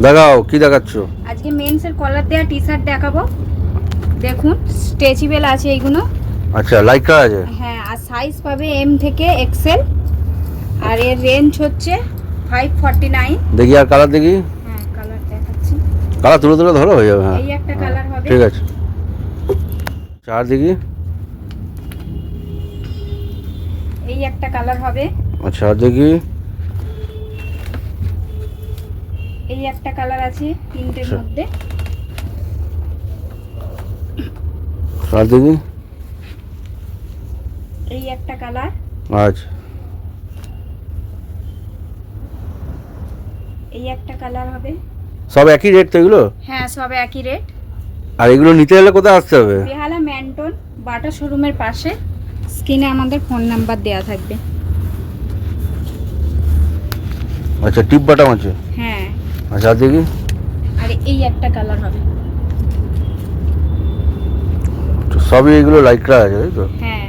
দেখাও কি দেখাচ্ছ? আজকে মেন্স এর কলার দেয়া টি-শার্ট দেখাবো। দেখুন স্ট্রেচেবল আছে এইগুলো। আচ্ছা, লাইক্রা আছে। হ্যাঁ, আর সাইজ পাবে এম থেকে এক্সেল। আর এর রেঞ্জ হচ্ছে 549। দেখি আর কালার দেখি। হ্যাঁ, কালার দেখাচ্ছি। কালার তুলে তুলে ধরো হয়ে যাবে। হ্যাঁ, এই একটা কালার হবে। ঠিক আছে। চার দেখি। এই একটা কালার হবে। আচ্ছা, আর দেখি। এই একটা কালার আছে তিনটের আচ্ছা। মধ্যে। আর দেখি। এই একটা কালার। আচ্ছা, এই একটা কালার হবে। সব একই রেট তো এগুলো? হ্যাঁ, সব একই রেট। আর এগুলো নিতে হলে কোথায় আসতে হবে? বেহালা ম্যান্টন বাটা শোরুমের পাশে। স্ক্রিনে আমাদের ফোন নাম্বার দেওয়া থাকবে। আচ্ছা, টিপ বাটাম আছে। হ্যাঁ, আচ্ছা, আর দেখি। আর এই একটা কালার হবে। সবই এগুলো লাইক্রা আছে তাই তো? হ্যাঁ,